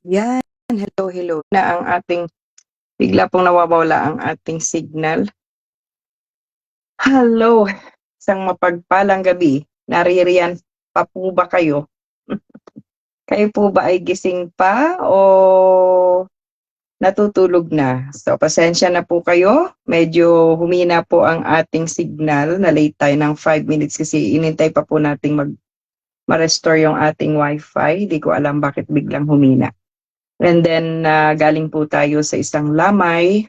Yan, hello, hello. Na ang ating, bigla pong nawawala ang ating signal. Hello, isang mapagpalang gabi. Naririyan pa po ba kayo? Kayo po ba ay gising pa o natutulog na? So, pasensya na po kayo. Medyo humina po ang ating signal. Na-late tayo ng 5 minutes kasi inintay pa po nating ma-restore yung ating wifi. Di ko alam bakit biglang humina. And then, galing po tayo sa isang lamay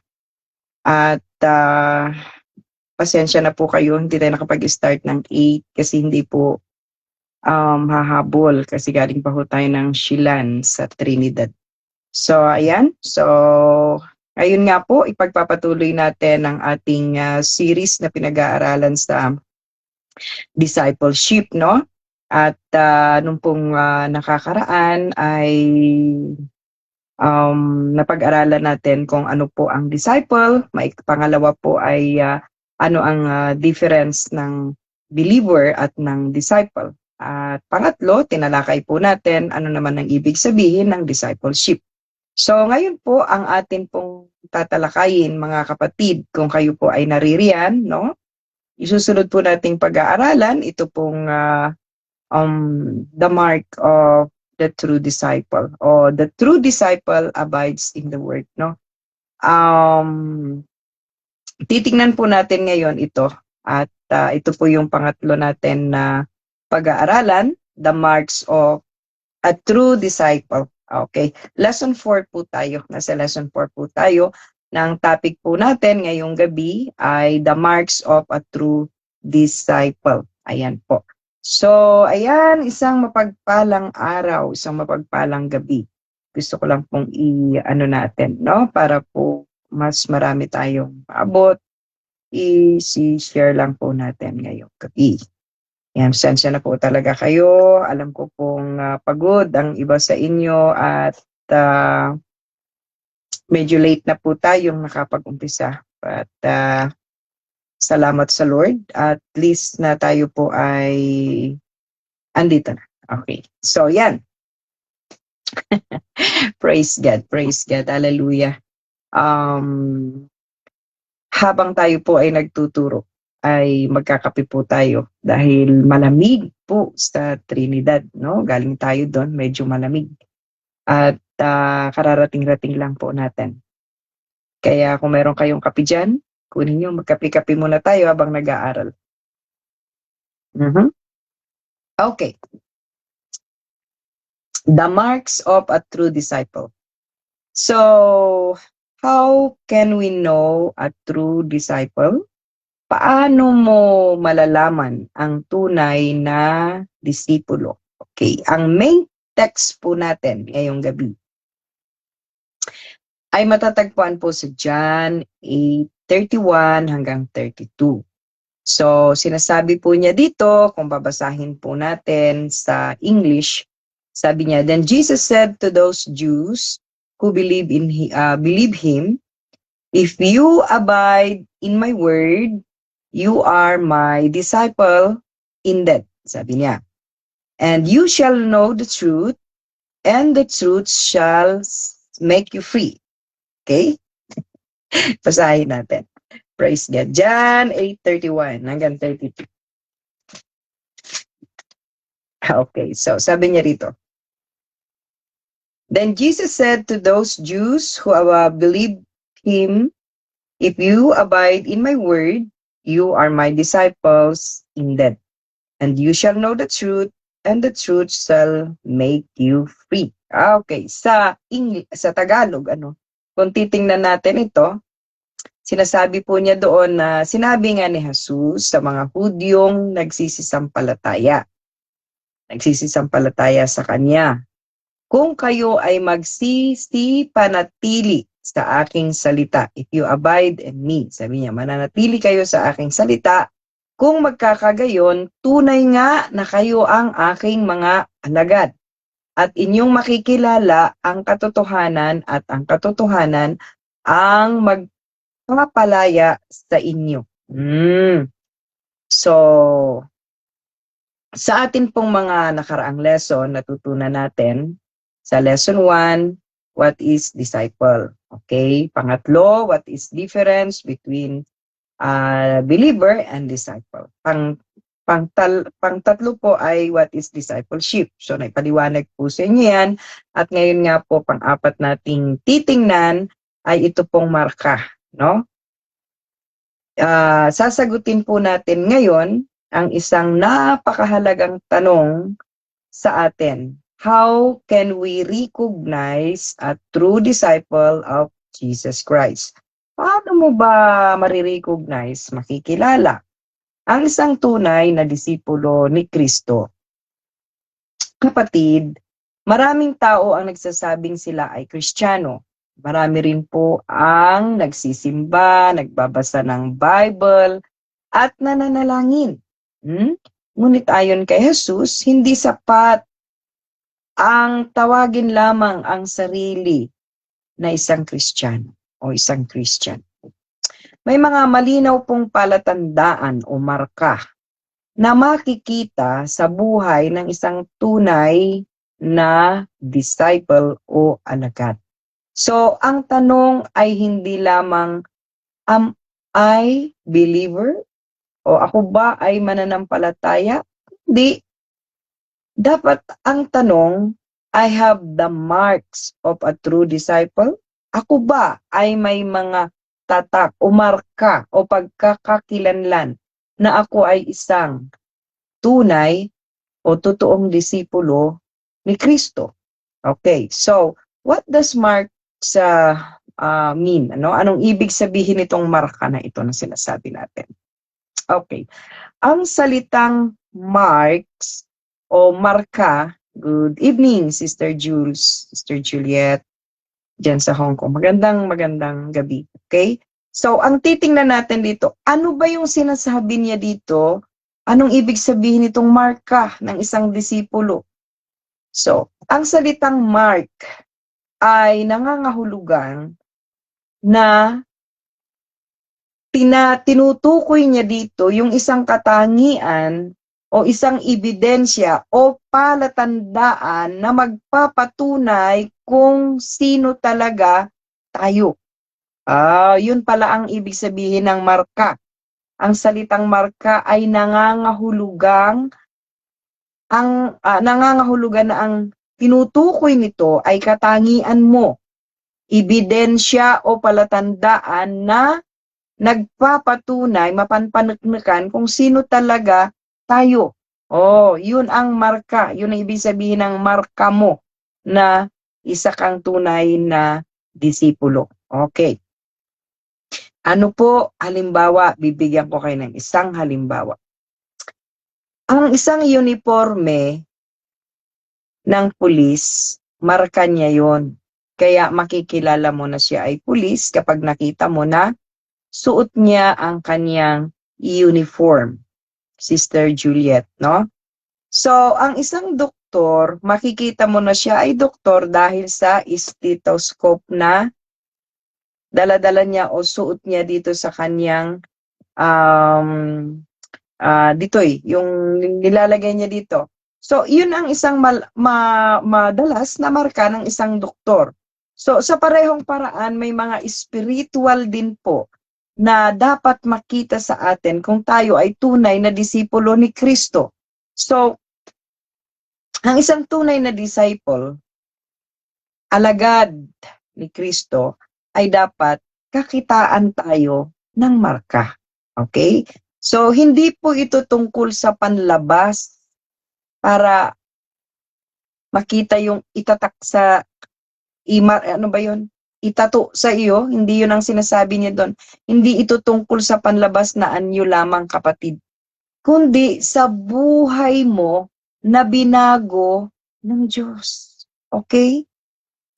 at pasensya na po kayo, hindi tayo nakapag-start ng 8 kasi hindi po hahabol kasi galing pa po tayo ng Shilan sa Trinidad. So, ayan. So, ayun nga po, ipagpapatuloy natin ang ating series na pinag-aaralan sa discipleship, no? At nung pong nakakaraan ay napag-aralan natin kung ano po ang disciple. Pangalawa po ay ano ang difference ng believer at ng disciple. At pangatlo, tinalakay po natin ano naman ang ibig sabihin ng discipleship. So ngayon po ang atin pong tatalakayin mga kapatid, kung kayo po ay naririyan, no? Isusunod po nating pag-aaralan ito pong the mark of the true disciple, or the true disciple abides in the word, no? Titingnan po natin ngayon ito at ito po yung pangatlo natin na pag-aaralan, the marks of a true disciple. Okay, lesson 4 po tayo, nasa lesson 4 po tayo. Ng topic po natin ngayong gabi ay the marks of a true disciple. Ayan po. So, ayan, isang mapagpalang araw, isang mapagpalang gabi. Gusto ko lang pong i-ano natin, no? Para po mas marami tayong maabot, i-share lang po natin ngayong gabi. Yan, sensya na po talaga kayo. Alam ko pong pagod ang iba sa inyo at medyo late na po tayong nakapag-umpisa. But salamat sa Lord. At least na tayo po ay andito na. Okay. So, yan. Praise God. Praise God. Hallelujah. Habang tayo po ay nagtuturo, ay magkakape po tayo dahil malamig po sa Trinidad, no? Galing tayo doon, medyo malamig. At kararating-rating lang po natin. Kaya kung meron kayong kape dyan, kunin nyo, magkape-kape muna tayo habang nag-aaral. Okay. The marks of a true disciple. So, how can we know a true disciple? Paano mo malalaman ang tunay na disipulo? Okay, ang main text po natin ngayong gabi ay matatagpuan po sa John 8:31 hanggang 32. So, sinasabi po niya dito, kung babasahin po natin sa English, sabi niya, "Then Jesus said to those Jews who believe him, if you abide in my word, you are my disciple indeed," sabi niya. "And you shall know the truth, and the truth shall make you free." Okay? Basahin natin. Praise God. John 8:31 hanggang 32. Okay, so sabi niya rito, "Then Jesus said to those Jews who believed him, if you abide in my word, you are my disciples indeed. And you shall know the truth, and the truth shall make you free." Okay, sa Tagalog, kung titingnan natin ito, sinasabi po niya doon na sinabi nga ni Jesus sa mga Hudyong nagsisisampalataya sa kanya, "Kung kayo ay magsisipanatili sa aking salita," if you abide in me, sabi niya, mananatili kayo sa aking salita, "kung magkakagayon, tunay nga na kayo ang aking mga alagad. At inyong makikilala ang katotohanan, at ang katotohanan ang magpapalaya sa inyo." So, sa atin pong mga nakaraang lesson, natutunan natin sa lesson 1, what is disciple. Okay? Pangatlo, what is difference between believer and disciple. Pangtatlo po ay what is discipleship. So, naipaliwanag po sa inyo yan. At ngayon nga po, pang-apat nating titingnan ay ito pong marka. No? Sasagutin po natin ngayon ang isang napakahalagang tanong sa atin. How can we recognize a true disciple of Jesus Christ? Paano mo ba marirecognize, makikilala ang isang tunay na disipulo ni Kristo? Kapatid, maraming tao ang nagsasabing sila ay Kristiyano. Marami rin po ang nagsisimba, nagbabasa ng Bible, at nananalangin. Ngunit ayon kay Jesus, hindi sapat ang tawagin lamang ang sarili na isang Kristiyano o isang Christian. May mga malinaw pong palatandaan o marka na makikita sa buhay ng isang tunay na disciple o alagad. So, ang tanong ay hindi lamang, am I believer? O ako ba ay mananampalataya? Hindi. Dapat ang tanong, I have the marks of a true disciple? Ako ba ay may mga tatak o marka o pagkakakilanlan na ako ay isang tunay o totoong disipulo ni Kristo? Okay, so what does marks mean? Anong ibig sabihin itong marka na ito na sinasabi natin? Okay, ang salitang marks o marka, good evening, Sister Jules, Sister Juliet, dyan sa Hong Kong. Magandang gabi. Okay? So, ang titingnan natin dito, ano ba yung sinasabi niya dito? Anong ibig sabihin itong marka ng isang disipulo? So, ang salitang mark ay nangangahulugan na tinutukoy niya dito yung isang katangian o isang ebidensya o palatandaan na magpapatunay kung sino talaga tayo. Yun pala ang ibig sabihin ng marka. Ang salitang marka ay nangangahulugan na ang tinutukoy nito ay katangian mo, ebidensya o palatandaan na nagpapatunay, mapanpanagnakan kung sino talaga tayo. Yun ang marka. Yun ang ibig sabihin ng marka mo na isa kang tunay na disipulo. Okay. Ano po, halimbawa, bibigyan ko kayo ng isang halimbawa. Ang isang uniforme ng pulis, marka niya yun. Kaya makikilala mo na siya ay pulis kapag nakita mo na suot niya ang kanyang uniform. Sister Juliet, no? So, ang isang doktor, makikita mo na siya ay doktor dahil sa stethoscope na dala-dala niya o suot niya dito sa kanyang yung nilalagay niya dito. So, yun ang isang madalas na marka ng isang doktor. So, sa parehong paraan, may mga spiritual din po na dapat makita sa atin kung tayo ay tunay na disipulo ni Kristo. So, ang isang tunay na disciple, alagad ni Kristo, ay dapat kakitaan tayo ng marka. Okay? So, hindi po ito tungkol sa panlabas para makita yung itatak sa itato sa iyo, hindi yun ang sinasabi niya doon. Hindi ito tungkol sa panlabas na anyo lamang, kapatid. Kundi sa buhay mo na binago ng Diyos. Okay?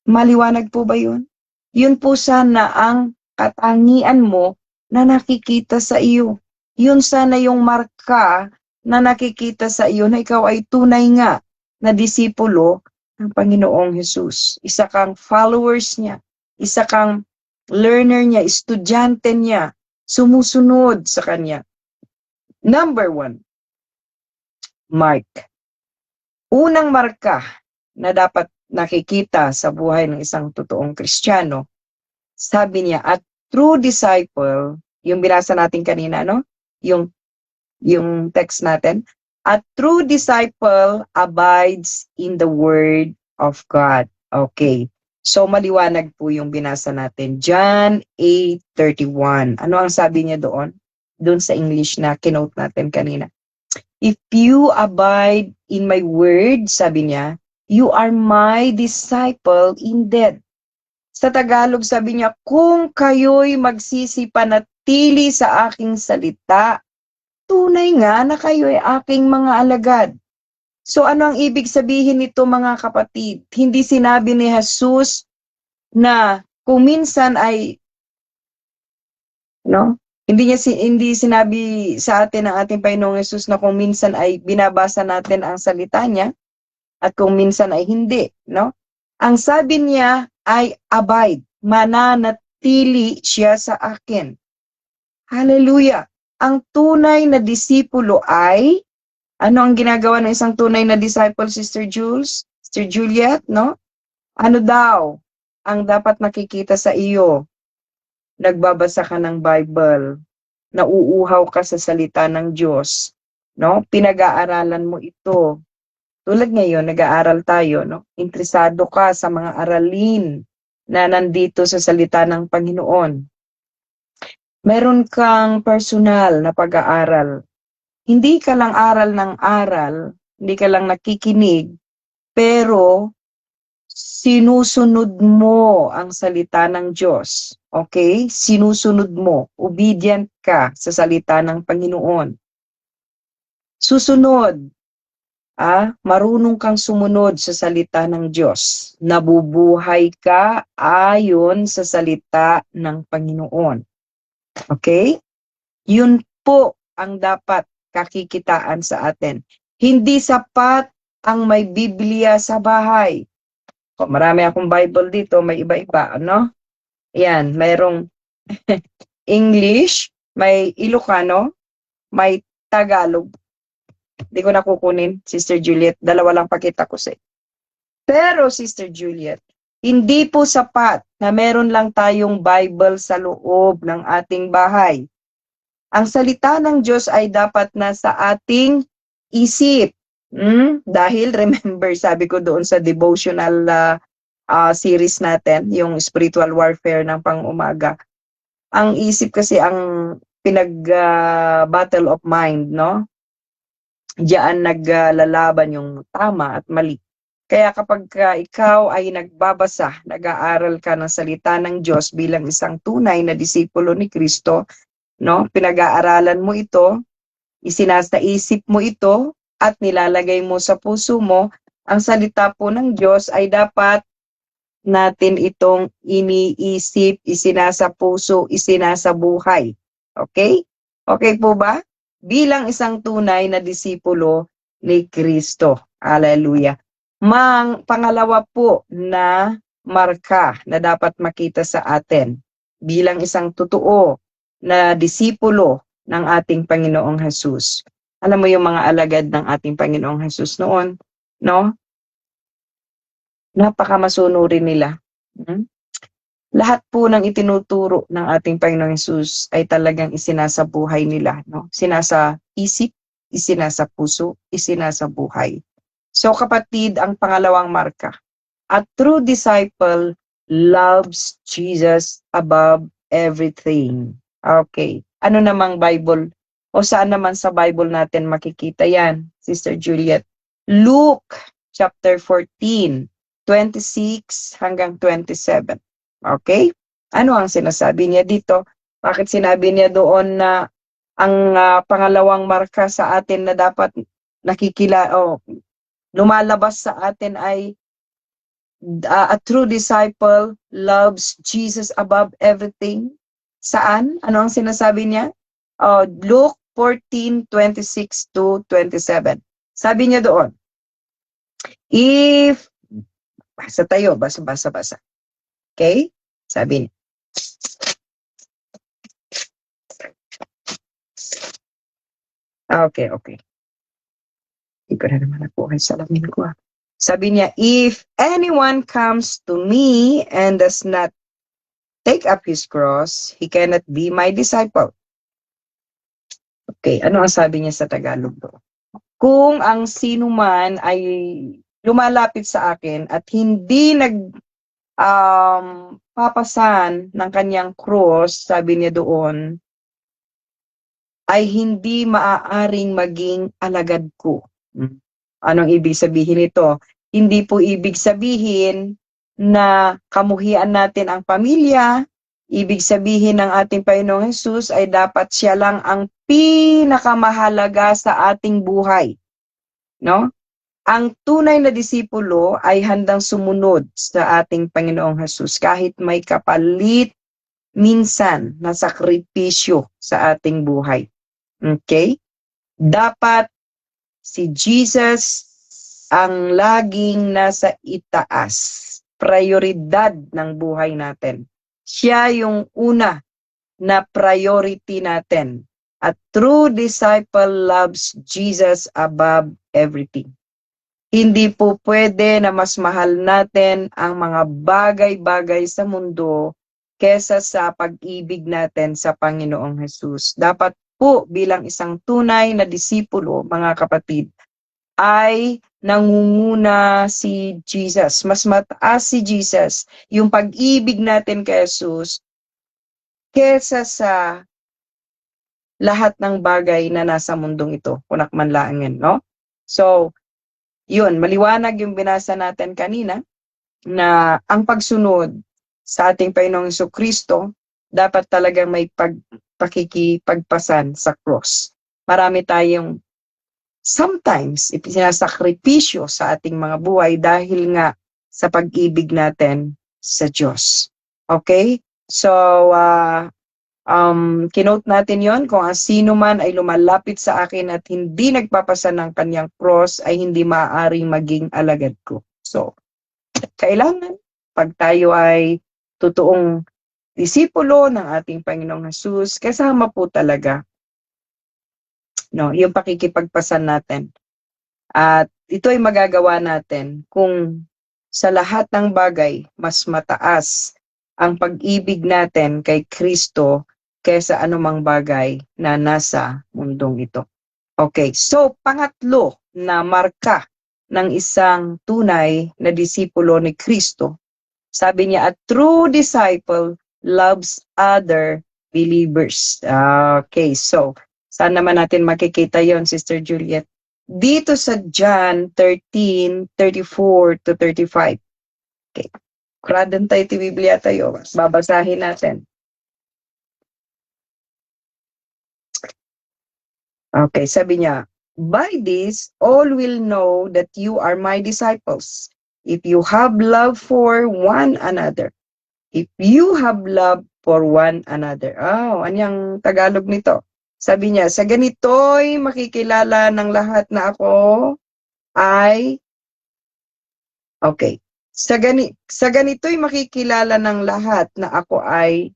Maliwanag po ba yun? Yun po sana ang katangian mo na nakikita sa iyo. Yun sana yung marka na nakikita sa iyo na ikaw ay tunay nga na disipulo ng Panginoong Hesus. Isa kang followers niya. Isa kang learner niya, estudyante niya, sumusunod sa kanya. Number 1, mark. Unang marka na dapat nakikita sa buhay ng isang totoong Kristiyano, sabi niya, at true disciple, yung binasa natin kanina, no? Yung text natin, a true disciple abides in the word of God. Okay. So maliwanag po yung binasa natin. John 8:31. Ano ang sabi niya doon? Doon sa English na kinote natin kanina. If you abide in my word, sabi niya, you are my disciple indeed. Sa Tagalog, sabi niya, kung kayo'y magsisipanatili sa aking salita, tunay nga na kayo'y aking mga alagad. So ano ang ibig sabihin nito mga kapatid? Hindi sinabi ni Jesus na kung minsan ay hindi sinabi sa atin ng ating Panginoong Hesus na kung minsan ay binabasa natin ang salita niya at kung minsan ay hindi, no? Ang sabi niya ay abide, mananatili siya sa akin. Hallelujah. Ang tunay na disipulo ay ano ang ginagawa ng isang tunay na disciple, Sister Jules? Sister Juliet, no? Ano daw ang dapat nakikita sa iyo? Nagbabasa ka ng Bible, nauuhaw ka sa salita ng Diyos, no? Pinag-aaralan mo ito. Tulad ngayon, nag-aaral tayo, no? Interesado ka sa mga aralin na nandito sa salita ng Panginoon. Meron kang personal na pag-aaral. Hindi ka lang aral ng aral, hindi ka lang nakikinig, pero sinusunod mo ang salita ng Diyos. Okay? Sinusunod mo. Obedient ka sa salita ng Panginoon. Susunod. Marunong kang sumunod sa salita ng Diyos. Nabubuhay ka ayon sa salita ng Panginoon. Okay? Yun po ang dapat kakikitaan sa atin. Hindi sapat ang may Biblia sa bahay. Marami akong Bible dito, may iba-iba, ano? Yan, mayroong English, may Ilocano, may Tagalog. Hindi ko na kukunin, Sister Juliet. Dalawa lang pakita ko sa. Pero, Sister Juliet, hindi po sapat na meron lang tayong Bible sa loob ng ating bahay. Ang salita ng Diyos ay dapat nasa ating isip. Dahil, remember, sabi ko doon sa devotional series natin, yung spiritual warfare ng pang-umaga, ang isip kasi ang battle of mind, no? Diyan naglalaban yung tama at mali. Kaya kapag ikaw ay nagbabasa, nag-aaral ka ng salita ng Diyos bilang isang tunay na disipulo ni Kristo, no? Pinag-aaralan mo ito, isinasaisip mo ito, at nilalagay mo sa puso mo, ang salita po ng Diyos ay dapat natin itong iniisip, isinasa puso, isinasa buhay. Okay? Okay po ba? Bilang isang tunay na disipulo ni Kristo. Hallelujah. Pangalawa po na marka na dapat makita sa atin bilang isang totoo na disipulo ng ating Panginoong Hesus. Alam mo yung mga alagad ng ating Panginoong Hesus noon, no? Napakamasunurin nila. Lahat po ng itinuturo ng ating Panginoong Hesus ay talagang isinasa buhay nila, no? Isinasa isip, isinasa puso, isinasa buhay. So kapatid, ang pangalawang marka, a true disciple loves Jesus above everything. Okay. Ano namang Bible? O saan naman sa Bible natin makikita yan, Sister Juliet? Luke chapter 14, 26 hanggang 27. Okay? Ano ang sinasabi niya dito? Bakit sinabi niya doon na ang pangalawang marka sa atin na dapat lumalabas sa atin ay a true disciple loves Jesus above everything? Saan? Ano ang sinasabi niya? Luke 14:26 to 27. Sabi niya doon, basa tayo, basa. Okay? Sabi niya. Okay. Hindi ko na naman nakuha sa salamin ko. Sabi niya, if anyone comes to me and does not take up his cross, he cannot be my disciple. Okay, ano ang sabi niya sa Tagalog do? Kung ang sino man ay lumalapit sa akin at hindi papasan ng kanyang cross, sabi niya doon, ay hindi maaaring maging alagad ko. Anong ibig sabihin nito? Hindi po ibig sabihin na kamuhian natin ang pamilya. Ibig sabihin ng ating Panginoong Hesus ay dapat siya lang ang pinakamahalaga sa ating buhay. No? Ang tunay na disipulo ay handang sumunod sa ating Panginoong Hesus kahit may kapalit minsan na sakripisyo sa ating buhay. Okay? Dapat si Jesus ang laging nasa itaas, prioridad ng buhay natin. Siya yung una na priority natin. A true disciple loves Jesus above everything. Hindi po pwede na mas mahal natin ang mga bagay-bagay sa mundo kesa sa pag-ibig natin sa Panginoong Hesus. Dapat po bilang isang tunay na disipulo, mga kapatid, ay nangunguna si Jesus. Mas mataas si Jesus, yung pag-ibig natin kay Jesus, kesa sa lahat ng bagay na nasa mundong ito, kunakmanlaangin, no? So, yun, maliwanag yung binasa natin kanina, na ang pagsunod sa ating Panginoong Jesucristo, dapat talagang may pakikipagpasan sa cross. Marami tayong sometimes ipinasakripisyo sa ating mga buhay dahil nga sa pag-ibig natin sa Diyos. Okay? So, kinote natin yon, kung ang sino man ay lumalapit sa akin at hindi nagpapasa ng kanyang cross ay hindi maaaring maging alagad ko. So, kailangan pag tayo ay totoong disipulo ng ating Panginoong Hesus, kasama po talaga yung pakikipagpasan natin. At ito ay magagawa natin kung sa lahat ng bagay mas mataas ang pag-ibig natin kay Kristo kaysa anumang bagay na nasa mundong ito. Okay, so pangatlo na marka ng isang tunay na disipulo ni Kristo, sabi niya, a true disciple loves other believers. Okay, so saan naman natin makikita yon, Sister Juliet? Dito sa John 13:34-35. Okay. Kuradan tayo ti Biblia tayo. Babasahin natin. Okay, sabi niya, by this, all will know that you are my disciples, if you have love for one another. If you have love for one another. Anyang Tagalog nito? Sabi niya, sa ganito'y makikilala ng lahat na ako ay, okay, sa ganito'y makikilala ng lahat na ako ay,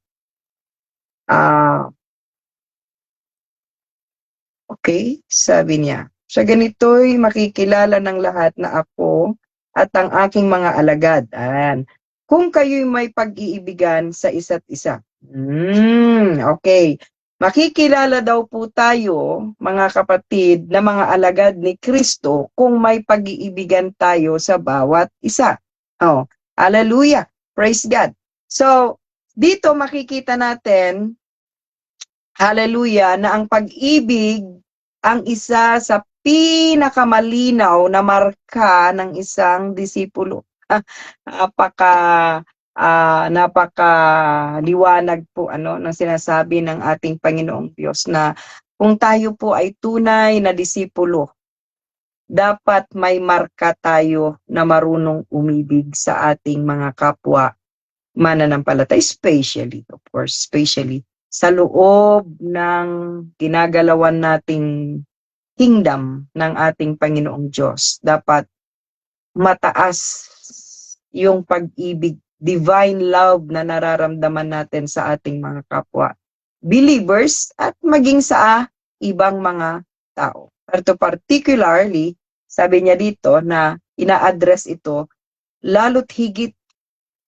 okay, sabi niya, sa ganito'y makikilala ng lahat na ako at ang aking mga alagad. Kung kayo'y may pag-iibigan sa isa't isa. Okay. Makikilala daw po tayo, mga kapatid, na mga alagad ni Kristo kung may pag-iibigan tayo sa bawat isa. Hallelujah. Praise God. So, dito makikita natin, hallelujah, na ang pag-ibig ang isa sa pinakamalinaw na marka ng isang disipulo. Napakaliwanag po ng sinasabi ng ating Panginoong Diyos na kung tayo po ay tunay na disipulo, dapat may marka tayo na marunong umibig sa ating mga kapwa mananampalataya, especially sa loob ng ginagalawan nating kingdom ng ating Panginoong Diyos. Dapat mataas yung pag-ibig, divine love na nararamdaman natin sa ating mga kapwa believers at maging sa ibang mga tao. Pero particularly, sabi niya dito na ina-address ito, lalo't higit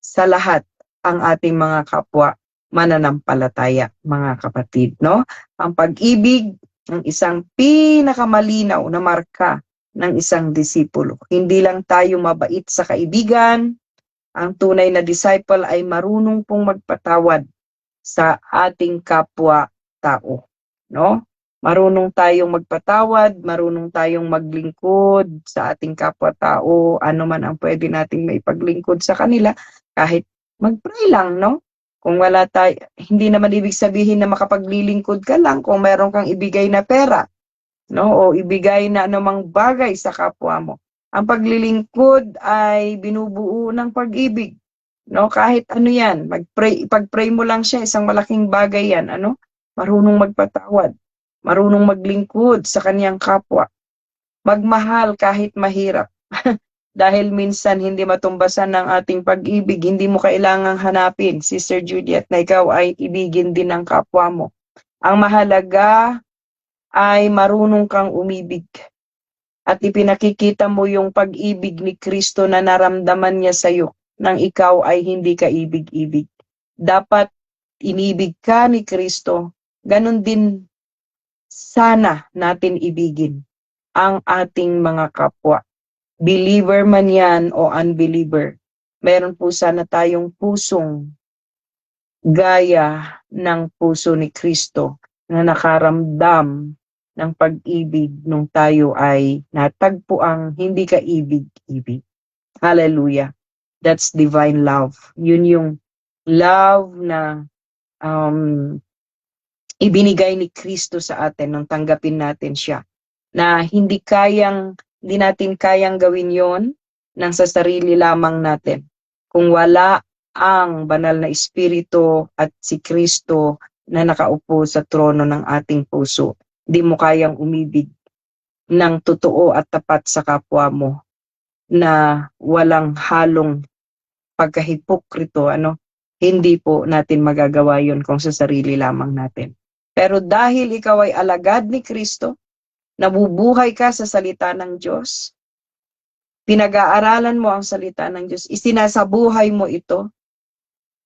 sa lahat ang ating mga kapwa mananampalataya, mga kapatid, no? Ang pag-ibig ng isang pinakamalinaw na marka ng isang disipulo. Hindi lang tayo mabait sa kaibigan, ang tunay na disciple ay marunong pong magpatawad sa ating kapwa-tao, no? Marunong tayong magpatawad, marunong tayong maglingkod sa ating kapwa-tao, ano man ang pwede nating maipaglingkod sa kanila, kahit mag-pray lang, no? Kung wala tayo, hindi naman ibig sabihin na makapaglilingkod ka lang kung meron kang ibigay na pera, no? O ibigay na anumang bagay sa kapwa mo. Ang paglilingkod ay binubuo ng pag-ibig, no? Kahit ano yan, pag-pray mo lang siya, isang malaking bagay yan, ano? Marunong magpatawad, marunong maglingkod sa kaniyang kapwa, magmahal kahit mahirap. Dahil minsan hindi matumbasan ng ating pag-ibig, hindi mo kailangang hanapin, Sister Juliet, na ikaw ay ibigin din ng kapwa mo. Ang mahalaga ay marunong kang umibig. At ipinakikita mo yung pag-ibig ni Kristo na naramdaman niya sa iyo nang ikaw ay hindi ka ibig-ibig. Dapat inibig ka ni Kristo, ganun din sana natin ibigin ang ating mga kapwa. Believer man yan o unbeliever, meron po sana tayong pusong gaya ng puso ni Kristo na nakaramdam ng pag-ibig nung tayo ay natagpo ang hindi ka ibig-ibig. Hallelujah. That's divine love. Yun yung love na ibinigay ni Kristo sa atin nung tanggapin natin siya. Na hindi natin kayang gawin yon nang sa sarili lamang natin. Kung wala ang banal na Espiritu at si Kristo na nakaupo sa trono ng ating puso, di mo kayang umibig ng totoo at tapat sa kapwa mo na walang halong pagkahipokrito, ano? Hindi po natin magagawa yon kung sa sarili lamang natin. Pero dahil ikaw ay alagad ni Kristo, nabubuhay ka sa salita ng Diyos, pinag-aaralan mo ang salita ng Diyos, isinasabuhay mo ito,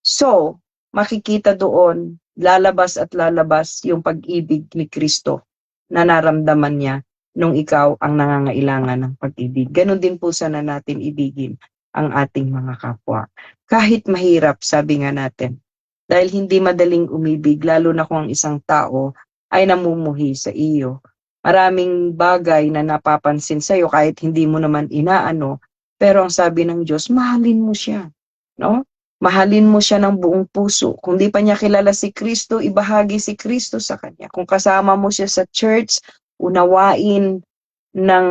so, makikita doon, lalabas at lalabas yung pag-ibig ni Kristo na naramdaman niya nung ikaw ang nangangailangan ng pag-ibig. Ganon din po sana natin ibigin ang ating mga kapwa. Kahit mahirap, sabi nga natin, dahil hindi madaling umibig, lalo na kung ang isang tao ay namumuhi sa iyo. Maraming bagay na napapansin sa'yo kahit hindi mo naman inaano, pero ang sabi ng Diyos, mahalin mo siya, no? Mahalin mo siya ng buong puso. Kung di pa niya kilala si Kristo, ibahagi si Kristo sa kanya. Kung kasama mo siya sa church, unawain ng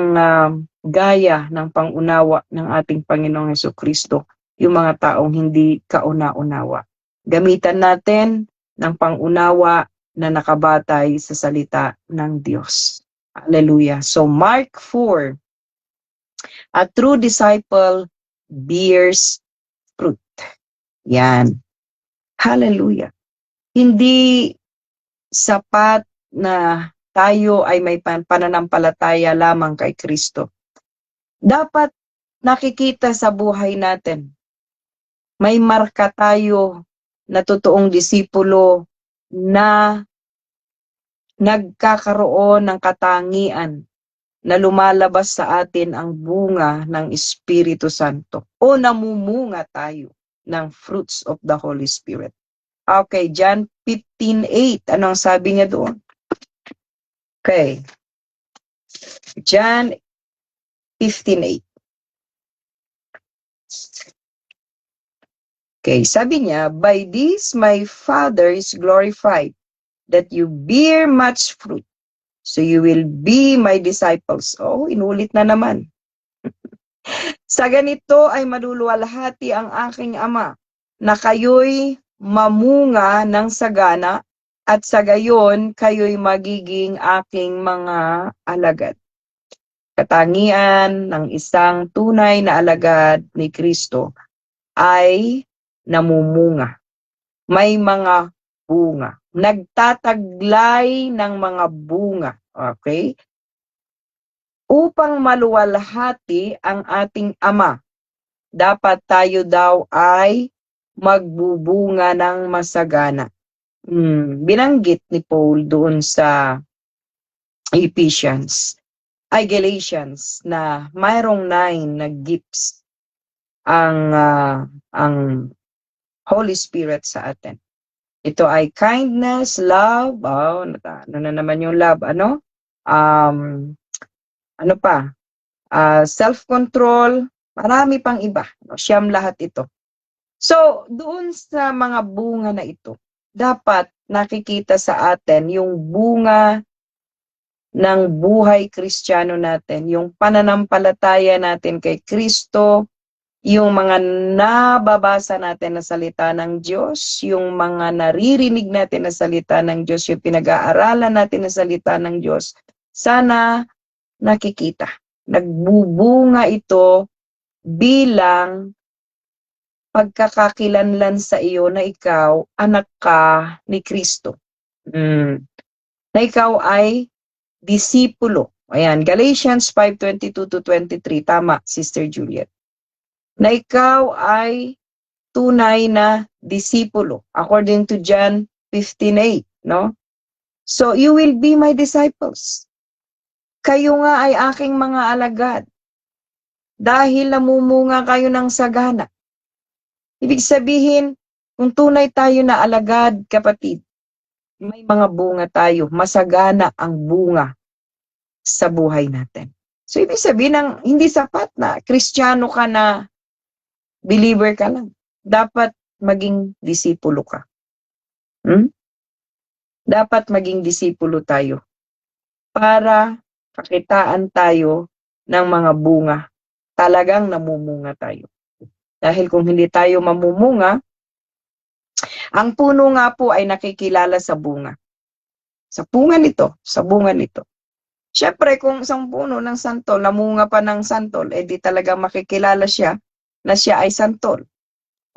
gaya ng pangunawa ng ating Panginoong Hesukristo yung mga taong hindi kauna-unawa. Gamitan natin ng pangunawa na nakabatay sa salita ng Diyos. Hallelujah. So Mark 4, a true disciple bears fruit. Yan. Hallelujah. Hindi sapat na tayo ay may pananampalataya lamang kay Kristo. Dapat nakikita sa buhay natin. May marka tayo na totoong disipulo na nagkakaroon ng katangian na lumalabas sa atin ang bunga ng Espiritu Santo o namumunga tayo ng fruits of the Holy Spirit. Okay, John 15:8. Anong sabi niya doon? Okay. John 15:8. Okay, sabi niya, by this my Father is glorified, that you bear much fruit, so you will be my disciples. Oh, inulit na naman. Sa ganito ay maluluwalhati ang aking Ama, na kayo'y mamunga ng sagana, at sa gayon kayo'y magiging aking mga alagad. Katangian ng isang tunay na alagad ni Kristo ay namumunga. May mga bunga. Nagtataglay ng mga bunga. Okay? upang maluwalhati ang ating Ama. Dapat tayo daw ay magbubunga ng masagana. Binanggit ni Paul doon sa Galatians na mayroong 9 na gifts ang Holy Spirit sa atin. Ito ay kindness, love, ano na naman yung love, self-control, marami pang iba. Siyam lahat ito. So, doon sa mga bunga na ito, dapat nakikita sa atin yung bunga ng buhay Kristiyano natin, yung pananampalataya natin kay Kristo, yung mga nababasa natin na salita ng Diyos, yung mga naririnig natin na salita ng Diyos, yung pinag-aaralan natin na salita ng Diyos, sana nakikita. Nagbubunga ito bilang pagkakakilanlan sa iyo na ikaw, anak ka ni Kristo. Na ikaw ay disipulo. Ayan, Galatians 5:22-23. Tama, Sister Juliet. Na ikaw ay tunay na disipulo according to John 15:8, no? So you will be my disciples. Kayo nga ay aking mga alagad dahil namumunga kayo ng sagana. Ibig sabihin, kung tunay tayo na alagad, kapatid, may mga bunga tayo, masagana ang bunga sa buhay natin. So ibig sabihin ng hindi sapat na Kristiyano ka na believer ka lang. Dapat maging disipulo ka. Dapat maging disipulo tayo para pakitaan tayo ng mga bunga. Talagang namumunga tayo. Dahil kung hindi tayo mamumunga, ang puno nga po ay nakikilala sa bunga. Sa bunga nito. Siyempre, kung isang puno ng santol, namunga pa ng santol, di talaga makikilala siya na siya ay santol.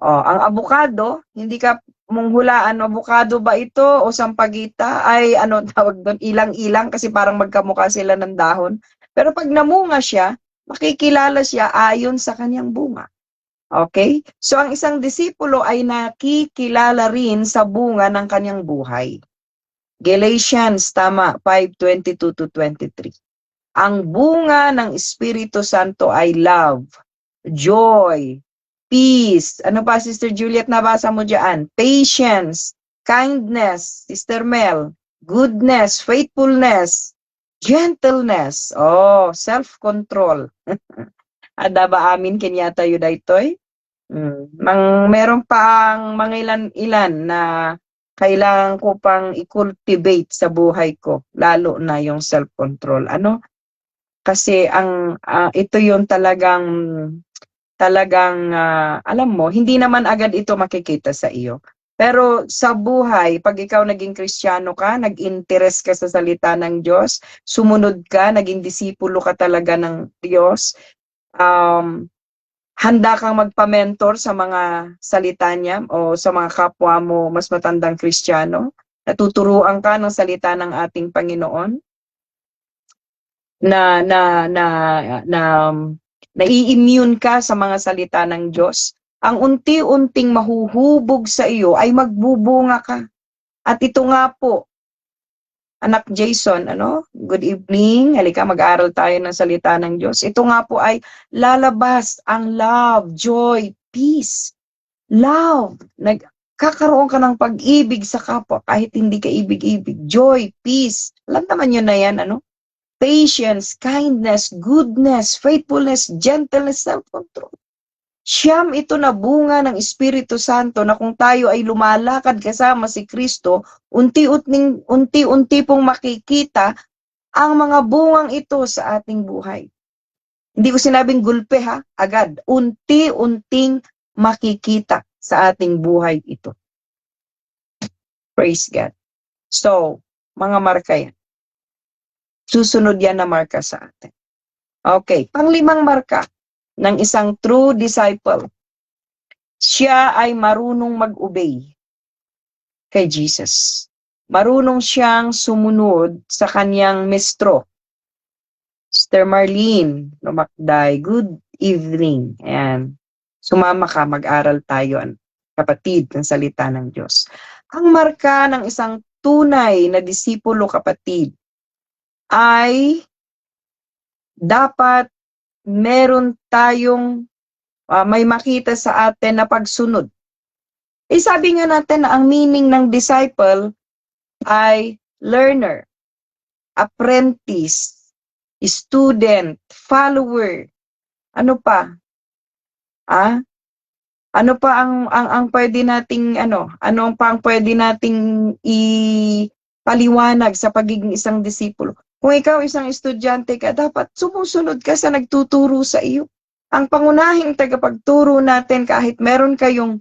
Ang abukado, hindi ka munghulaan, abukado ba ito o sampagita, ay tawag doon, ilang-ilang kasi parang magkamukha sila ng dahon. Pero pag namunga siya, makikilala siya ayon sa kanyang bunga. Okay? So ang isang disipulo ay nakikilala rin sa bunga ng kanyang buhay. Galatians, tama, 5:22-23. Ang bunga ng Espiritu Santo ay love, joy, peace. Ano pa, Sister Juliet, nabasa mo dyan? Patience, kindness, Sister Mel, goodness, faithfulness, gentleness, self-control. Ada ba amin kenyata yu daytoy? Meron pang mga ilan na kailangan ko pang i-cultivate sa buhay ko, lalo na yung self-control. Kasi ito yung talagang alam mo, hindi naman agad ito makikita sa iyo. Pero sa buhay, pag ikaw naging Kristiyano ka, nag-interest ka sa salita ng Diyos, sumunod ka, naging disipulo ka talaga ng Diyos, handa kang magpa-mentor sa mga salita niya o sa mga kapwa mo mas matandang Kristiyano, natuturuan ka ng salita ng ating Panginoon, nai-immune ka sa mga salita ng Diyos, ang unti-unting mahuhubog sa iyo ay magbubunga ka. At ito nga po, anak Jason, good evening, halika mag-aral tayo ng salita ng Diyos. Ito nga po ay lalabas ang love, joy, peace. Love, kakaroon ka ng pag-ibig sa kapwa kahit hindi ka ibig-ibig. Joy, peace, alam naman yun na yan, patience, kindness, goodness, faithfulness, gentleness, self-control. Siyam ito na bunga ng Espiritu Santo na kung tayo ay lumalakad kasama si Kristo, unti-unti pong makikita ang mga bungang ito sa ating buhay. Hindi ko sinabing gulpe agad. Unti-unting makikita sa ating buhay ito. Praise God. So, mga marka yan. Susunod yan na marka sa atin. Okay, panglimang marka ng isang true disciple. Siya ay marunong mag-obey kay Jesus. Marunong siyang sumunod sa kanyang mestro. Sister Marlene Lumakday, good evening. Ayan. Sumama ka, mag-aral tayo, kapatid, ng salita ng Diyos. Ang marka ng isang tunay na disipulo, kapatid, ay dapat meron tayong may makita sa atin na pagsunod. Sabi nga natin na ang meaning ng disciple ay learner, apprentice, student, follower. Ano pa? Ano pa ang pwede nating ano pa ang pwede nating ipaliwanag sa pagiging isang disipulo? Kung ikaw isang estudyante ka, dapat sumusunod ka sa nagtuturo sa iyo. Ang pangunahing tagapagturo natin, kahit meron kayong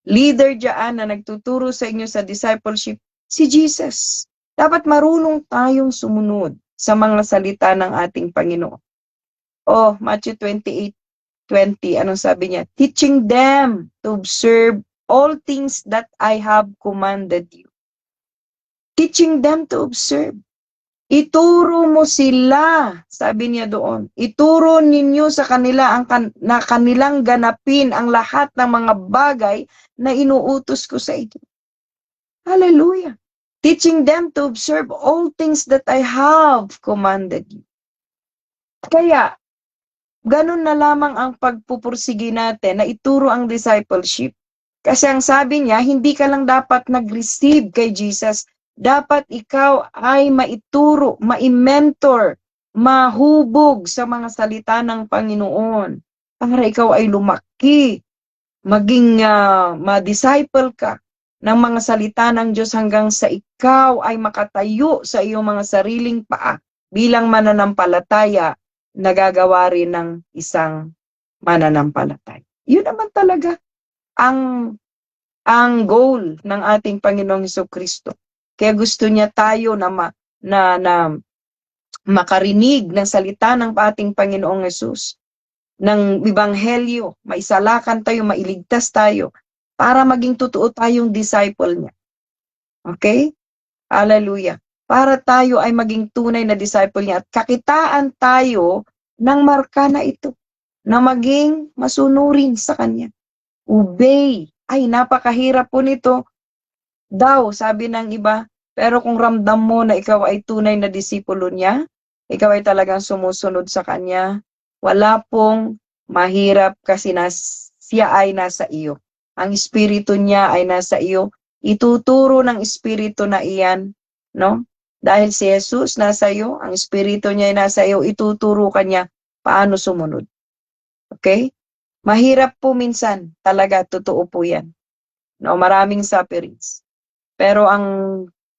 leader diyan na nagtuturo sa inyo sa discipleship, si Jesus. Dapat marunong tayong sumunod sa mga salita ng ating Panginoon. Matthew 28:20, anong sabi niya? Teaching them to observe all things that I have commanded you. Teaching them to observe. Ituro mo sila, sabi niya doon. Ituro ninyo sa kanila na kanilang ganapin ang lahat ng mga bagay na inuutos ko sa inyo. Hallelujah. Teaching them to observe all things that I have commanded you. Kaya, ganun na lamang ang pagpupursige natin na ituro ang discipleship. Kasi ang sabi niya, hindi ka lang dapat nag-receive kay Jesus. Dapat ikaw ay maituro, ma-mentor, mahubog sa mga salita ng Panginoon. Para ikaw ay lumaki, maging ma-disciple ka ng mga salita ng Diyos hanggang sa ikaw ay makatayo sa iyong mga sariling paa bilang mananampalataya, nagagawa rin ng isang mananampalataya. Yun naman talaga ang goal ng ating Panginoong Hesukristo. Kaya gusto niya tayo na makarinig ng salita ng ating Panginoong Hesus, ng Ebanghelyo, maisalakan tayo, mailigtas tayo, para maging totoo tayong disciple niya. Okay? Hallelujah. Para tayo ay maging tunay na disciple niya at kakitaan tayo ng marka na ito, na maging masunurin sa kanya. Obey. Ay, napakahirap po nito. Daw, sabi ng iba, pero kung ramdam mo na ikaw ay tunay na disipulo niya, ikaw ay talagang sumusunod sa kanya, wala pong mahirap kasi siya ay nasa iyo. Ang espiritu niya ay nasa iyo. Ituturo ng espiritu na iyan, no? Dahil si Jesus nasa iyo, ang espiritu niya ay nasa iyo, ituturo kanya paano sumunod. Okay? Mahirap po minsan, talaga, totoo po yan. No, maraming sufferings. Pero ang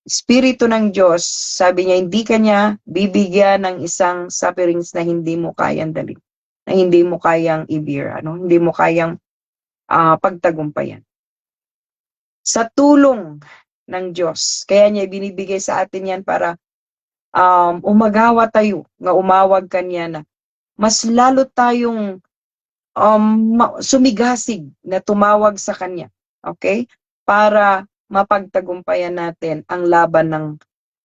Espiritu ng Diyos, sabi niya, hindi kanya bibigyan ng isang sufferings na hindi mo kayang dalhin, na hindi mo kayang i-bear, hindi mo kayang pagtagumpayan. Sa tulong ng Diyos, kaya niya binibigay sa atin yan para umagawa tayo, nga umawag kanya na mas lalo tayong sumigasig na tumawag sa kanya. Okay? Para mapagtagumpayan natin ang laban ng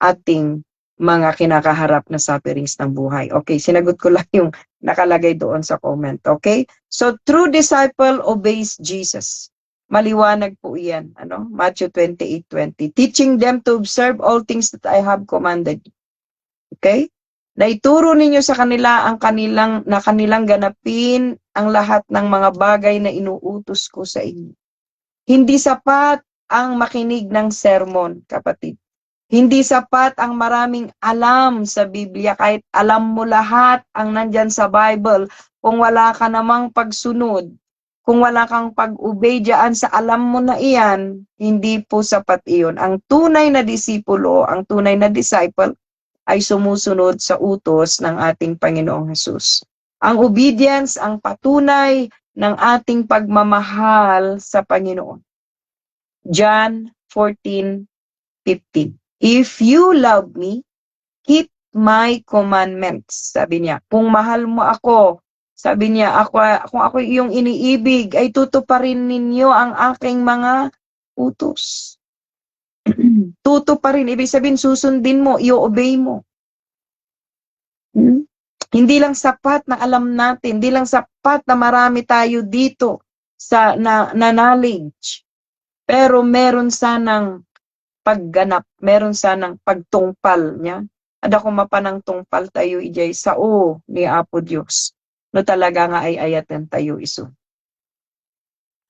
ating mga kinakaharap na sufferings ng buhay. Okay, sinagot ko lang yung nakalagay doon sa comment. Okay? So, true disciple obeys Jesus. Maliwanag po iyan. Matthew 28:20. Teaching them to observe all things that I have commanded. Okay? Naituro ninyo sa kanila ang kanilang ganapin ang lahat ng mga bagay na inuutos ko sa inyo. Hindi sapat ang makinig ng sermon, kapatid. Hindi sapat ang maraming alam sa Biblia, kahit alam mo lahat ang nandyan sa Bible, kung wala ka namang pagsunod, kung wala kang pag-obey dyan sa alam mo na iyan, hindi po sapat iyon. Ang tunay na disipulo, ang tunay na disciple, ay sumusunod sa utos ng ating Panginoong Hesus. Ang obedience, ang patunay ng ating pagmamahal sa Panginoon. John 14:15. If you love me, keep my commandments. Sabi niya, kung mahal mo ako, sabi niya, kung ako iyong iniibig, ay tutuparin ninyo ang aking mga utos. Tutuparin, ibig sabihin susundin mo, i-obey mo. Hindi lang sapat na alam natin, hindi lang sapat na marami tayo dito sa na knowledge. Pero meron sanang pagganap, meron sanang pagtungpal niya. Ada ko mapanang tungpal tayo ijay sao ni Apo Dios. No talaga nga ay ayatan tayo iso.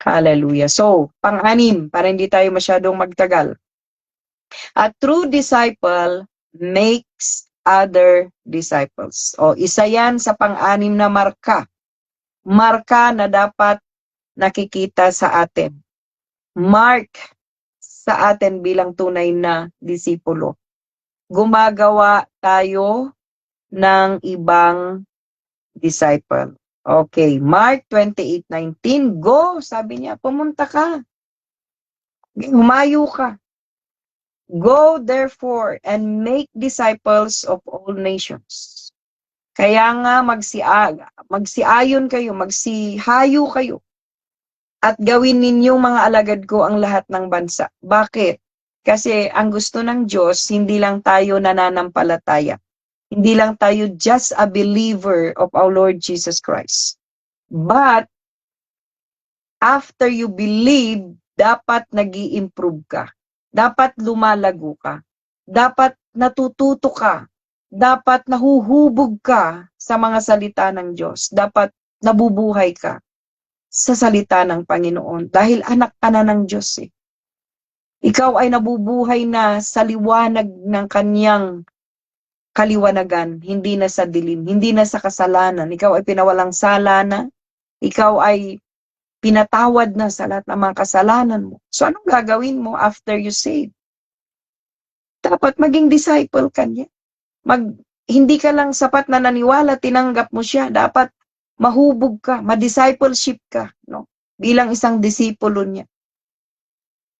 Hallelujah. So, pang-anim, para hindi tayo masyadong magtagal. A true disciple makes other disciples. O, isa yan sa pang-anim na marka. Marka na dapat nakikita sa atin. Mark sa atin bilang tunay na disipulo. Gumagawa tayo ng ibang disciple. Okay, Mark 28:19, go, sabi niya, pumunta ka. Humayo ka. Go therefore and make disciples of all nations. Kaya nga magsiayon kayo, magsihayo kayo. At gawin ninyong mga alagad ko ang lahat ng bansa. Bakit? Kasi ang gusto ng Diyos, hindi lang tayo nananampalataya. Hindi lang tayo just a believer of our Lord Jesus Christ. But, after you believe, dapat nag-i-improve ka. Dapat lumalago ka. Dapat natututo ka. Dapat nahuhubog ka sa mga salita ng Diyos. Dapat nabubuhay ka sa salita ng Panginoon. Dahil anak ka na ng Diyos eh. Ikaw ay nabubuhay na sa liwanag ng kanyang kaliwanagan, hindi na sa dilim, hindi na sa kasalanan. Ikaw ay pinawalang sala na. Ikaw ay pinatawad na sa lahat ng mga kasalanan mo. So anong gagawin mo after you save? Dapat maging disciple ka niya. Hindi ka lang sapat na naniwala, tinanggap mo siya. Dapat mahubog ka, ma-discipleship ka, no? Bilang isang disipulo niya.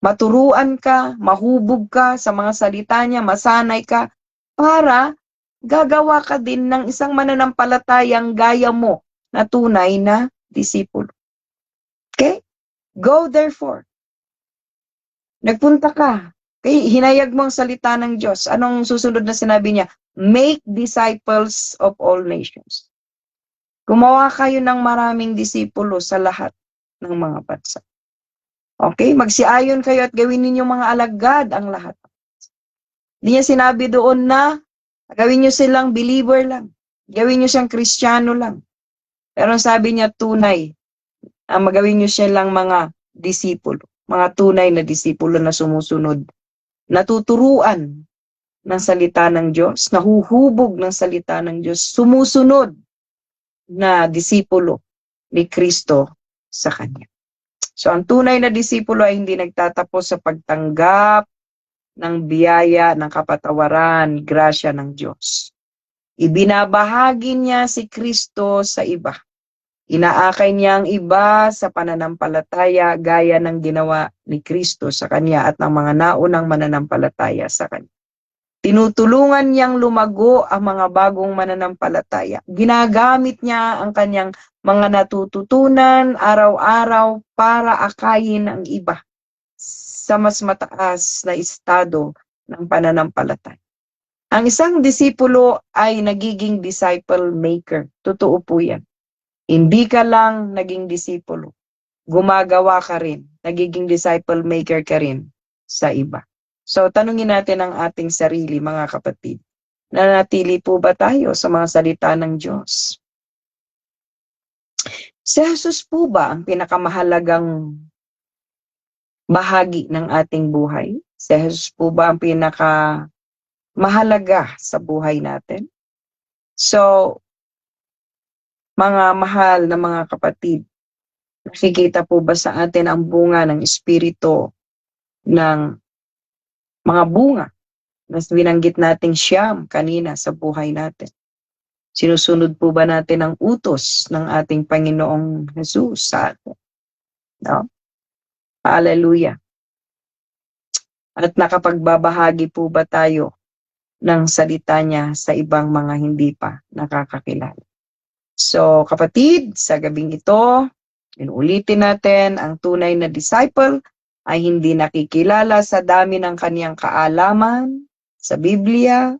Maturuan ka, mahubog ka sa mga salita niya, masanay ka, para gagawa ka din ng isang mananampalatayang gaya mo na tunay na disipulo. Okay? Go therefore. Nagpunta ka. Okay? Hinayag mo ang salita ng Diyos. Anong susunod na sinabi niya? Make disciples of all nations. Gumawa kayo ng maraming disipulo sa lahat ng mga bansa. Okay? Magsiayon kayo at gawin ninyo mga alagad ang lahat. Hindi niya sinabi doon na gawin niyo silang believer lang. Gawin niyo siyang Kristiyano lang. Pero sabi niya tunay, magawin niyo silang mga disipulo. Mga tunay na disipulo na sumusunod. Natuturuan ng salita ng Diyos. Nahuhubog ng salita ng Diyos. Sumusunod na disipulo ni Kristo sa Kanya. So, ang tunay na disipulo ay hindi nagtatapos sa pagtanggap ng biyaya, ng kapatawaran, grasya ng Diyos. Ibinabahagi niya si Kristo sa iba. Inaakay niya ang iba sa pananampalataya gaya ng ginawa ni Kristo sa Kanya at ng mga naunang mananampalataya sa Kanya. Tinutulungan niyang lumago ang mga bagong mananampalataya. Ginagamit niya ang kanyang mga natututunan araw-araw para akayin ang iba sa mas mataas na estado ng pananampalataya. Ang isang disipulo ay nagiging disciple maker. Totoo po yan. Hindi ka lang naging disipulo. Gumagawa ka rin. Nagiging disciple maker ka rin sa iba. So, tanungin natin ang ating sarili, mga kapatid. Nanatili po ba tayo sa mga salita ng Diyos? Si Jesus po ba ang pinakamahalagang bahagi ng ating buhay? Si Jesus po ba ang pinakamahalaga sa buhay natin? So, mga mahal na mga kapatid, nakikita po ba sa atin ang bunga ng Espiritu ng mga bunga na binanggit nating siyam kanina sa buhay natin? Sinusunod po ba natin ang utos ng ating Panginoong Jesus sa atin? No? Hallelujah. At nakapagbabahagi po ba tayo ng salita niya sa ibang mga hindi pa nakakakilala? So, kapatid, sa gabing ito, inuulitin natin, ang tunay na disciple ay hindi nakikilala sa dami ng kaniyang kaalaman, sa Biblia,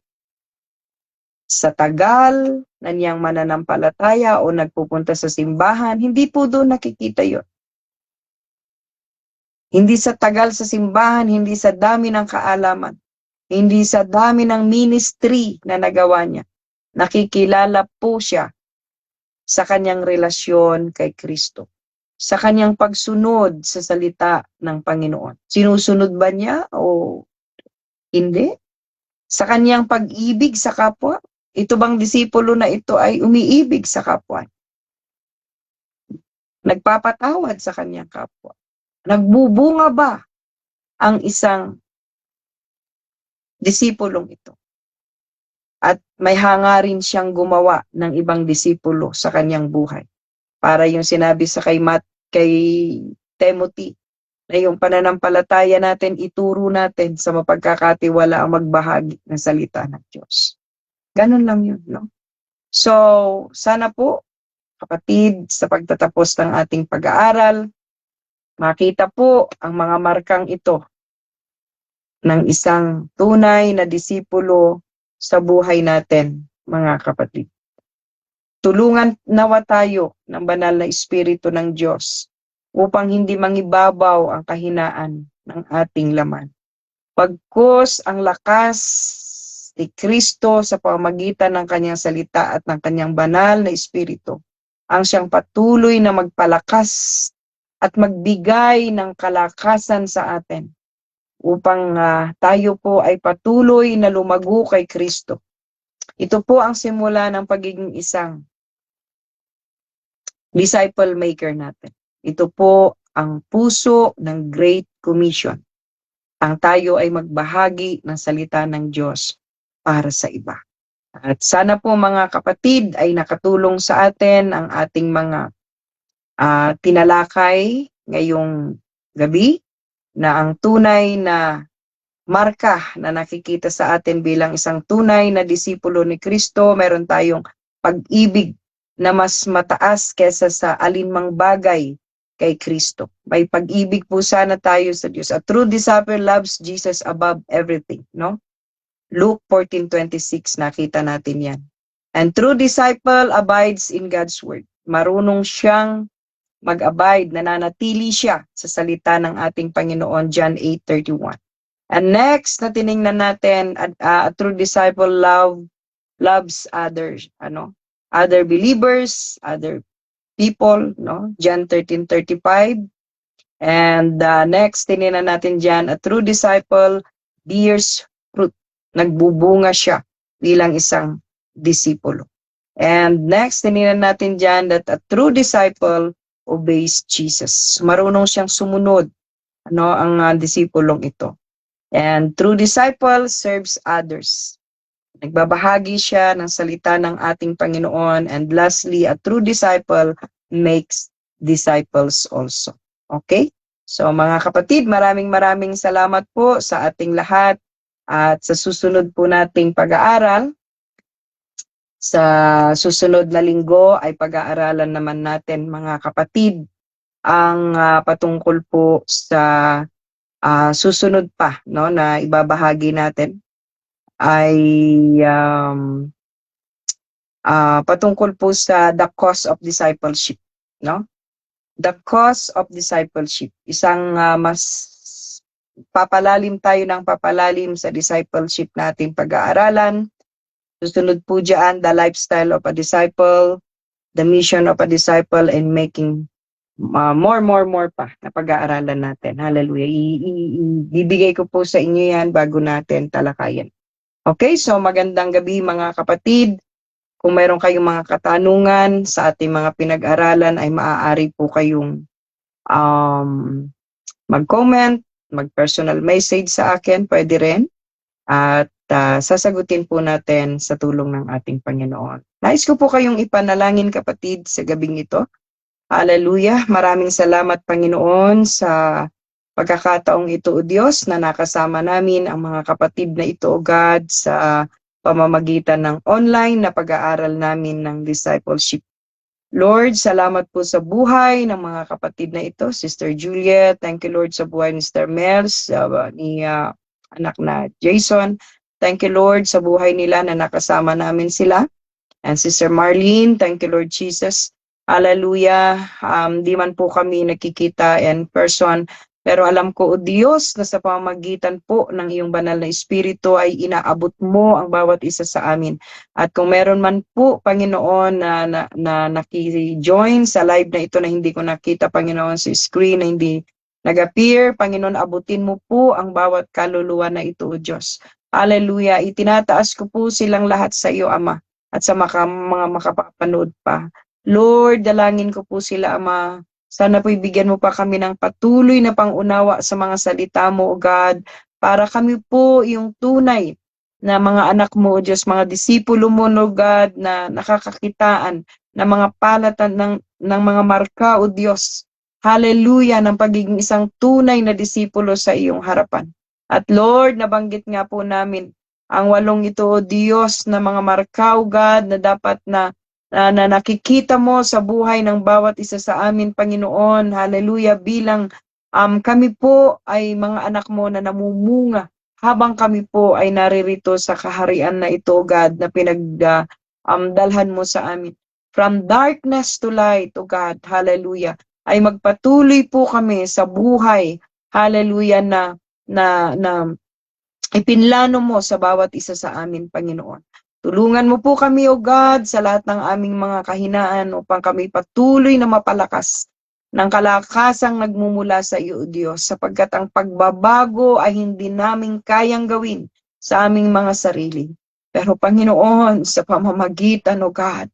sa tagal, na niyang mananampalataya o nagpupunta sa simbahan, hindi po doon nakikita yon. Hindi sa tagal sa simbahan, hindi sa dami ng kaalaman, hindi sa dami ng ministry na nagawa niya. Nakikilala po siya sa kanyang relasyon kay Kristo, sa kanyang pagsunod sa salita ng Panginoon. Sinusunod ba niya o hindi? Sa kanyang pag-ibig sa kapwa? Ito bang disipulo na ito ay umiibig sa kapwa? Nagpapatawad sa kanyang kapwa? Nagbubunga ba ang isang disipulong ito? At may hangarin siyang gumawa ng ibang disipulo sa kanyang buhay. Para yung sinabi sa kay Timothy, na yung pananampalataya natin, ituro natin sa mapagkakatiwala ang magbahagi ng salita ng Diyos. Ganun lang yun, no? So, sana po, kapatid, sa pagtatapos ng ating pag-aaral, makita po ang mga markang ito ng isang tunay na disipulo sa buhay natin, mga kapatid. Tulungan nawa tayo ng banal na Espiritu ng Diyos upang hindi mangibabaw ang kahinaan ng ating laman. Pagkus ang lakas ni Kristo sa pamamagitan ng kanyang salita at ng kanyang banal na Espiritu, ang siyang patuloy na magpalakas at magbigay ng kalakasan sa atin upang tayo po ay patuloy na lumago kay Kristo. Ito po ang simula ng pagiging isang disciple maker natin. Ito po ang puso ng Great Commission. Ang tayo ay magbahagi ng salita ng Diyos para sa iba. At sana po mga kapatid ay nakatulong sa atin ang ating mga tinalakay ngayong gabi, na ang tunay na marka na nakikita sa atin bilang isang tunay na disipulo ni Kristo, meron tayong pag-ibig na mas mataas kesa sa alinmang bagay kay Kristo. May pag-ibig po sana tayo sa Diyos. A true disciple loves Jesus above everything, no? Luke 14:26, nakita natin yan. And true disciple abides in God's word. Marunong siyang mag-abide, nananatili siya sa salita ng ating Panginoon, John 8:31. And next na tiningnan natin, a true disciple loves others, other believers, other people, no? John 13:35. And next tiningnan natin diyan, a true disciple bears fruit. Nagbubunga siya bilang isang disipulo. And next tiningnan natin diyan that a true disciple obeys Jesus. Marunong siyang sumunod, ang disipulong ito. And true disciple serves others. Nagbabahagi siya ng salita ng ating Panginoon. And lastly, a true disciple makes disciples also. Okay? So mga kapatid, maraming salamat po sa ating lahat. At sa susunod po nating pag-aaral, sa susunod na linggo ay pag-aaralan naman natin mga kapatid ang patungkol po sa susunod pa, no, na ibabahagi natin ay patungkol po sa the cost of discipleship, no? The cost of discipleship. Isang mas papalalim tayo ng papalalim sa discipleship natin pag-aaralan. Susunod po dyan, the lifestyle of a disciple, the mission of a disciple, and making more pa na pag-aaralan natin. Hallelujah. Bibigay ko po sa inyo yan bago natin talakayan. Okay, so magandang gabi mga kapatid. Kung mayroon kayong mga katanungan sa ating mga pinag-aralan ay maaari po kayong mag-comment, mag-personal message sa akin, pwede rin. At sasagutin po natin sa tulong ng ating Panginoon. Nais ko po kayong ipanalangin kapatid sa gabing ito. Hallelujah! Maraming salamat Panginoon sa pagkakataong ito o Diyos na nakasama namin ang mga kapatid na ito o God sa pamamagitan ng online na pag-aaral namin ng discipleship. Lord, salamat po sa buhay ng mga kapatid na ito. Sister Juliet, thank you Lord sa buhay ni Sister Mels, ni anak na Jason. Thank you Lord sa buhay nila na nakasama namin sila. And Sister Marlene, thank you Lord Jesus. Hallelujah. Di man po kami nakikita in person, pero alam ko, O Diyos, na sa pamamagitan po ng iyong banal na Espiritu ay inaabot mo ang bawat isa sa amin. At kung meron man po, Panginoon, na naki-join sa live na ito na hindi ko nakita, Panginoon, sa screen na hindi nag-appear, Panginoon, abutin mo po ang bawat kaluluwa na ito, O Diyos. Hallelujah. Itinataas ko po silang lahat sa iyo, Ama, at sa mga makapapanood pa. Lord, dalangin ko po sila, Ama. Sana po'y bigyan mo pa kami ng patuloy na pangunawa sa mga salita mo, O God, para kami po yung tunay na mga anak mo, O Diyos, mga disipulo mo, O God, na nakakakitaan ng mga palatan ng mga marka, O Diyos. Hallelujah, ng pagiging isang tunay na disipulo sa iyong harapan. At Lord, nabanggit nga po namin ang 8 ito, O Diyos, na mga marka, O God, na dapat na nakikita mo sa buhay ng bawat isa sa amin, Panginoon. Hallelujah, bilang kami po ay mga anak mo na namumunga habang kami po ay naririto sa kaharian na ito, God, na pinagdalhan mo sa amin. From darkness to light, O God, hallelujah, ay magpatuloy po kami sa buhay, hallelujah, na ipinlano mo sa bawat isa sa amin, Panginoon. Tulungan mo po kami, O God, sa lahat ng aming mga kahinaan upang kami patuloy na mapalakas ng kalakasang nagmumula sa iyo, O Diyos, sapagkat ang pagbabago ay hindi namin kayang gawin sa aming mga sarili. Pero Panginoon, sa pamamagitan, O God,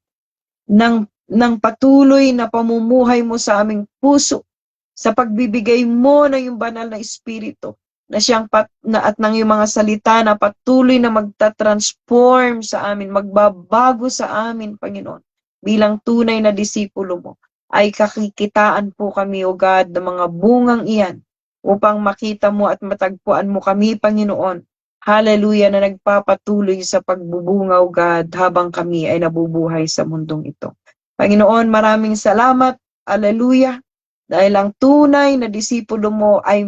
ng patuloy na pamumuhay mo sa aming puso, sa pagbibigay mo ng iyong banal na Espiritu, na siyang at ng iyong mga salita na patuloy na magta-transform sa amin, magbabago sa amin, Panginoon, bilang tunay na disipulo mo, ay kakikitaan po kami, O God, ng mga bungang iyan, upang makita mo at matagpuan mo kami, Panginoon, hallelujah, na nagpapatuloy sa pagbubunga, O God, habang kami ay nabubuhay sa mundong ito. Panginoon, maraming salamat, hallelujah, dahil ang tunay na disipulo mo ay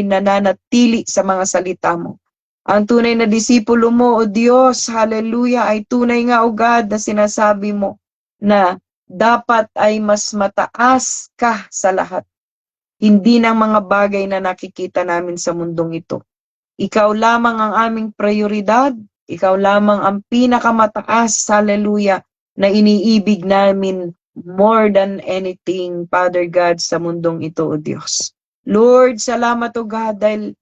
nananatili sa mga salita mo. Ang tunay na disipulo mo, O Diyos, hallelujah, ay tunay nga, O God, na sinasabi mo na dapat ay mas mataas ka sa lahat. Hindi ng mga bagay na nakikita namin sa mundong ito. Ikaw lamang ang aming prioridad. Ikaw lamang ang pinakamataas, hallelujah, na iniibig namin more than anything, Father God, sa mundong ito, O Diyos. Lord, salamat, O God, dahil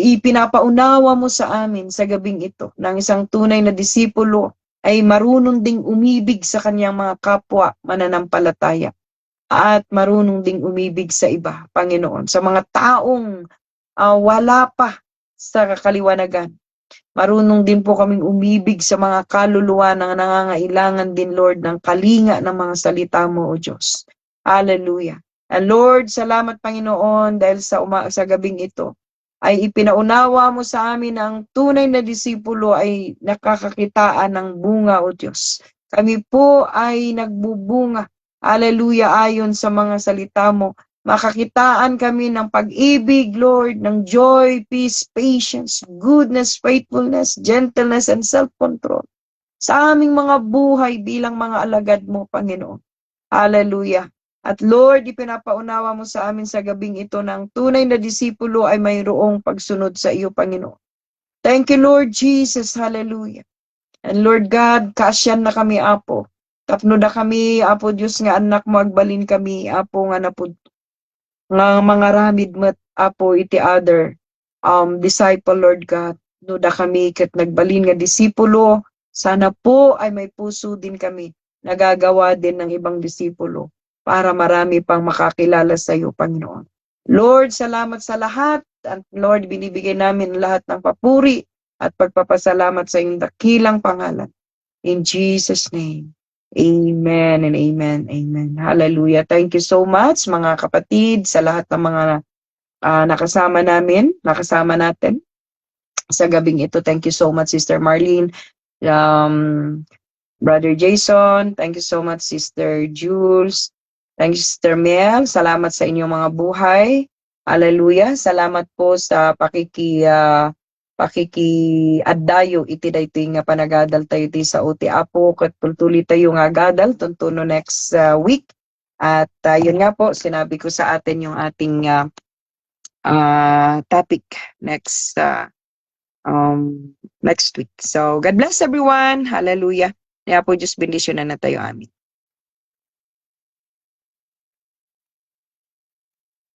ipinapaunawa mo sa amin sa gabing ito ng isang tunay na disipulo ay marunong ding umibig sa kanyang mga kapwa mananampalataya at marunong ding umibig sa iba, Panginoon, sa mga taong wala pa sa kaliwanagan. Marunong din po kaming umibig sa mga kaluluwa na nangangailangan din, Lord, ng kalinga ng mga salita mo, O Diyos. Hallelujah. And Lord, salamat, Panginoon, dahil sa gabing ito, ay ipinaunawa mo sa amin ang tunay na disipulo ay nakakakitaan ng bunga, O Diyos. Kami po ay nagbubunga, hallelujah, ayon sa mga salita mo. Makakitaan kami ng pag-ibig, Lord, ng joy, peace, patience, goodness, faithfulness, gentleness, and self-control sa aming mga buhay bilang mga alagad mo, Panginoon. Hallelujah. At Lord, ipinapaunawa mo sa amin sa gabing ito ng tunay na disipulo ay mayroong pagsunod sa iyo, Panginoon. Thank you, Lord Jesus. Hallelujah. And Lord God, kasyan na kami, Apo. Tapno na kami, Apo Diyos nga anak mo, agbalin kami, Apo nga napod nga mga ramid met, Apo, iti other disciple, Lord God. No da kami ket nagbalin nga disipulo, sana po ay may puso din kami nagagawa din ng ibang disipulo para marami pang makakilala sa iyo, Panginoon. Lord, salamat sa lahat. At Lord, binibigay namin lahat ng papuri at pagpapasalamat sa iyong dakilang pangalan. In Jesus' name. Amen and amen, amen. Hallelujah. Thank you so much, mga kapatid, sa lahat ng mga nakasama natin sa gabing ito. Thank you so much, Sister Marlene, Brother Jason. Thank you so much, Sister Jules. Thank you, Sister Mel. Salamat sa inyong mga buhay. Hallelujah. Salamat po sa pakiki-addayo iti daytoy nga panagadal tayo ti sa uti Apo ket tultuli tayo nga gadal tuntuno next week. At yun nga po, sinabi ko sa atin yung ating topic next next week. So, God bless everyone. Hallelujah. Kaya po, Diyos bendisyon na tayo. Amin.